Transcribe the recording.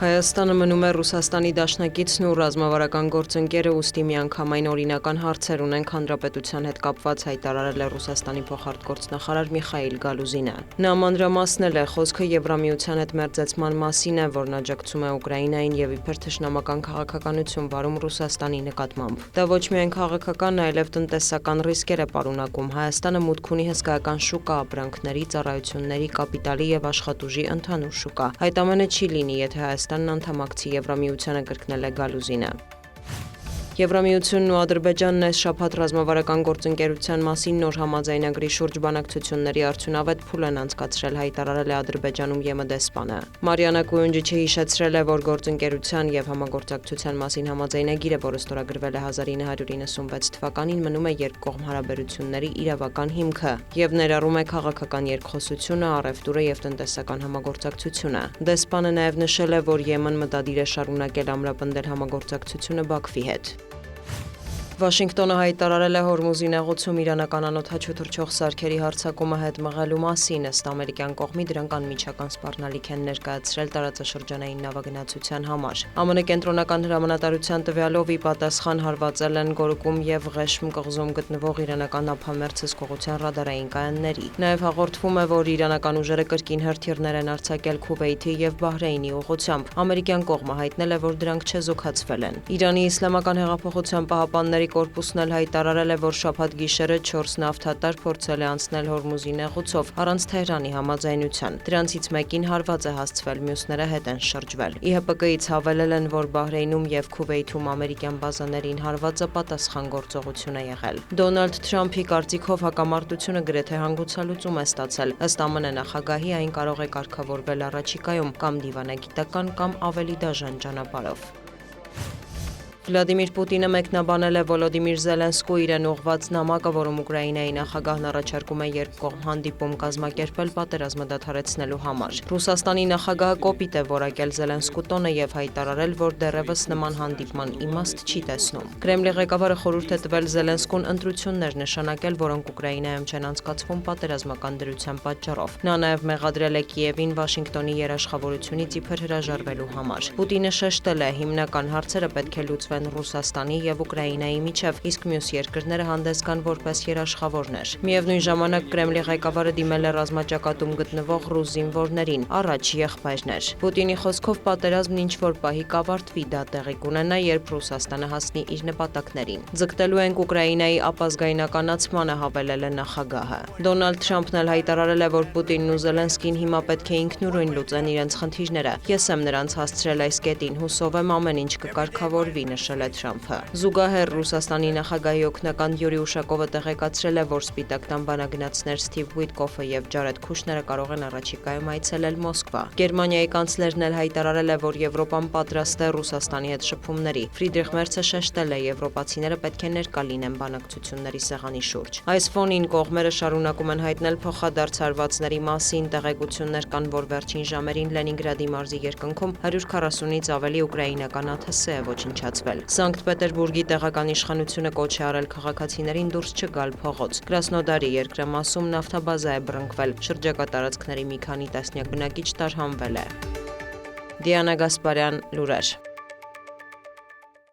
Հայաստանը մնում է Ռուսաստանի դաշնակիցն ու ռազմավարական գործընկերը, ուստի միանգամայն օրինական հարցեր ունենք հանրապետության հետ կապված, հայտարարել է Ռուսաստանի փոխարտգործնախարար Միխայիլ Գալուզինը։ Նա մանրամասնել է, խոսքը Եվրամիության հետ մերձեցման մասին է, որն աջակցում է Ուկրաինային եւ իբր թշնամական քաղաքականություն վարում Ռուսաստանի նկատմամբ։ Դա ոչ միայն քաղաքական, այլև տնտեսական ռիսկեր է պարունակում։ Հայաստանը մուտք ունի հսկայական շուկա, ապրանքների, ծառայությունների, կապիտալի եւ աշխատուժի ընդհանուր շուկա։ Այդ ամենը չի լինի, եթե Հայաստանն անդամակցի Եվրամիությանը, կրկնել է Գալուզինը։ Եվրամիությունն ու Ադրբեջանն այս շաբաթ ռազմավարական գործընկերության մասին նոր համաձայնագրի շուրջ բանակցությունների արդյունավետ փուլ են անցկացրել, հայտարարել է Ադրբեջանում ԵՄ դեսպանը։ Մարիանա Կույունջիչը հիշեցրել է, որ գործընկերության եւ համագործակցության մասին համաձայնագիրը, որը ստորագրվել է 1996 թվականին, մնում է երկկողմ հարաբերությունների իրավական հիմքը եւ ներառում է քաղաքական երկխոսությունը, առևտուրը եւ տնտեսական համագործակցությունը։ Դեսպանը նաեւ նշել է, որ ԵՄ-ն մտադիր է շարունակել ամրապնդել համագործակցությունը Բաքվի հետ։ Վաշինգտոնը հայտարարել է Հորմուզի նեղուցում իրանական անօդաչու թռչող սարքերի հարձակումը հետ մղելու մասին, ըստ ամերիկյան կողմի դրանք անմիջական սպառնալիք են ներկայացրել տարածաշրջանային նավագնացության համար։ ԱՄՆ կենտրոնական հրամանատարության տվյալով ի պատասխան հարվածել են Գորկում եւ Ղեշմ կղզում գտնվող իրանական ափամերձ հսկողության ռադարային կայանների։ Նաեւ հաղորդվում է, որ իրանական ուժերը կրկին հրթիռներ են արձակել Քուվեյթի եւ Բահրեյնի ուղղությամբ։ Ամերիկյան կողմը հայտնել է, որ դրանք չեզոքացվել են։ Իրանի իսլամական հեղափոխության պահապանների կորպուսն էլ հայտարարել է, որ շաբաթ գիշերը 4 նավթատար փորձել է անցնել Հորմուզի նեղուցով առանց Թեհրանի համաձայնության։ Դրանցից մեկին հարված է հասցվել, մյուսները հետ են շրջվել։ ԻՀՊԿ-ից հավելել են, որ Բահրեյնում եւ Քուվեյթում ամերիկյան բազաներին հարվածը պատասխան գործողություն է եղել։ Դոնալդ Թրամփի կարծիքով հակամարտությունը գրեթե հանգուցալուծում է ստացել։ Ըստ ԱՄՆ նախագահի, այն կարող է կարգավորվել առաջիկայում կամ դիվանագիտական կամ ավելի դաժան ճանապարհով։ Վլադիմիր Պուտինը մեկնաբանել է Վոլոդիմիր Զելենսկու իրեն ուղղված նամակը, որում Ուկրաինայի նախագահն առաջարկում է երկկողմ հանդիպում կազմակերպել պատերազմը դադարեցնելու համար։ Ռուսաստանի նախագահը կոպիտ է որակել Զելենսկու տոնը եւ հայտարարել, որ դեռևս նման հանդիպման իմաստ չի տեսնում։ Կրեմլի ղեկավարը խորհուրդ է տվել Զելենսկուն ընտրություններ նշանակել, որոնք Ուկրաինայում չեն անցկացվում պատերազմական դրության պատճառով։ Նա նաեւ մեղադրել է Կիևին Վաշինգտոնի երաշխավորությունից իբր հրաժարվելու համար։ Պուտինը շեշտել է, հիմնական հարցերը պետք է լուծվեն Ռուսաստանի եւ Ուկրաինայի միջև, իսկ մյուս երկրները հանդես գան որպես երաշխավորներ։ Միևնույն ժամանակ Կրեմլի ղեկավարը դիմել է ռազմաճակատում գտնվող ռուս զինվորներին, առաջ եղբայրներ։ Պուտինի խոսքով պատերազմն ինչ-որ պահի կավարտվի, դա տեղի կունենա, երբ Ռուսաստանը հասնի իր նպատակներին։ Ձգտելու ենք Ուկրաինայի ապազգայնականացմանը, հավելել է նախագահը։ Դոնալդ Թրամփն էլ հայտարարել է, որ Պուտինն ու Զելենսկին հիմա պետք է ինքնուրույն լուծեն իրենց խնդիրները։ Ես եմ նրանց հասցրել այս կետին, հուսով եմ ամեն ինչ կկարգավորվի, նշել է Թրամփը։ Զուգահեռ Ռուսաստանի նախագահի օգնական Յուրի Ուշակովը տեղեկացրել է, որ Սպիտակ տան բանագնացներ Սթիվ Ուիտկոֆը եւ Ջարեդ Քուշները կարող են առաջիկայում այցելել Մոսկվա։ Գերմանիայի կանցլերն էլ հայտարարել է, որ Եվրոպան պատրաստ է Ռուսաստանի հետ շփումների։ Ֆրիդրիխ Մերցը շեշտել է, եվրոպացիները պետք է ներկա լինեն բանակցությունների սեղանի շուրջ։ Այս ֆոնին կողմերը շարունակում են հայտնել փոխադարձ հարվածների մասին, տեղեկություններ կան, որ վերջին ժամերին Լենինգրադի մարզի երկնքում 140-ից ավելի ուկրաինական ԱԹՍ է ոչնչացվել։ Սանկտ Պետերբուրգի տեղական իշխանությունը կոչ է արել քաղաքացիներին դուրս չգալ փողոց։ Կրասնոդարի երկրամասում նավթաբազա է բռնկվել, շրջակա տարածքների մի քանի տասնյակ բնակիչ տարհանվել է։ Դիանա Գասպարյան, լուրեր։